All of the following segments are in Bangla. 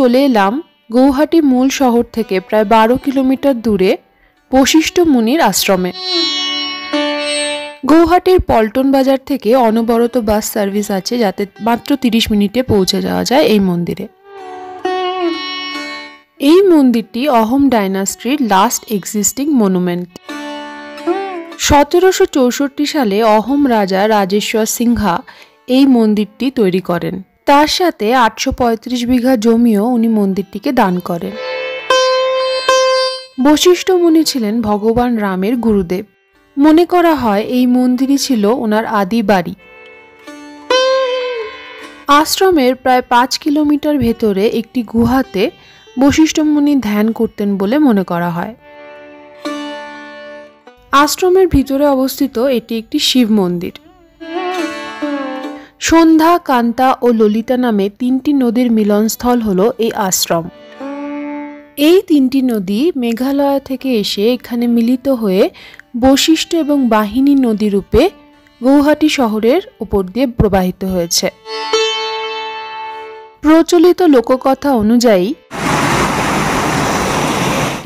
চলে এলাম গৌহাটি মূল শহর থেকে প্রায় 12 কিলোমিটার দূরে বশিষ্ঠ মুনির আশ্রমে। গৌহাটির পল্টন বাজার থেকে অনবরত বাস সার্ভিস আছে, যাতে মাত্র 30 মিনিটে পৌঁছে যাওয়া যায় এই মন্দিরে। এই মন্দিরটি অহোম ডাইনাস্টির লাস্ট এক্সিস্টিং মনুমেন্ট। 1764 সালে অহোম রাজা রাজেশ্বর সিংহা এই মন্দিরটি তৈরি করেন। তার সাথে 835 বিঘা জমিও উনি মন্দিরটিকে দান করেন। বশিষ্ঠ মুনি ছিলেন ভগবান রামের গুরুদেব। মনে করা হয় এই মন্দিরই ছিল ওনার আদি বাড়ি। আশ্রমের প্রায় 5 কিলোমিটার ভেতরে একটি গুহাতে বশিষ্ঠ মুনি ধ্যান করতেন বলে মনে করা হয়। আশ্রমের ভিতরে অবস্থিত এটি একটি শিব মন্দির। সন্ধ্যা, কান্তা ও ললিতা নামে 3টি নদীর মিলনস্থল হলো এই আশ্রম। এই 3টি নদী মেঘালয় থেকে এসে এখানে মিলিত হয়ে বশিষ্ঠ এবং বাহিনী নদী রূপে গৌহাটি শহরের উপর দিয়ে প্রবাহিত হয়েছে। প্রচলিত লোককথা অনুযায়ী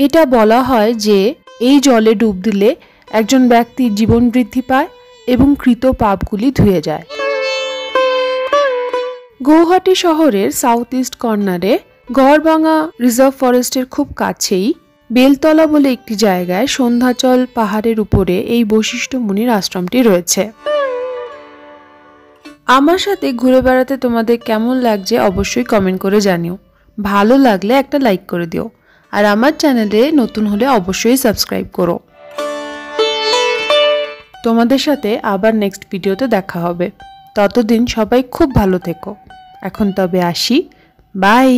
এটা বলা হয় যে এই জলে ডুব দিলে একজন ব্যক্তির জীবন বৃদ্ধি পায় এবং কৃত পাপগুলি ধুয়ে যায়। গৌহাটি শহরের সাউথ ইস্ট কর্নারে গড়বাঙা রিজার্ভ ফরেস্টের খুব কাছেই বেলতলা বলে একটি জায়গায় সন্ধ্যাচল পাহাড়ের উপরে এই বশিষ্ঠ মুনির আশ্রমটি রয়েছে। আমার সাথে ঘুরে বেড়াতে তোমাদের কেমন লাগছে অবশ্যই কমেন্ট করে জানিও। ভালো লাগলে একটা লাইক করে দিও, আর আমার চ্যানেলে নতুন হলে অবশ্যই সাবস্ক্রাইব করো। তোমাদের সাথে আবার নেক্সট ভিডিওতে দেখা হবে। ততদিন সবাই খুব ভালো থেকো। এখন তবে আসি, বাই।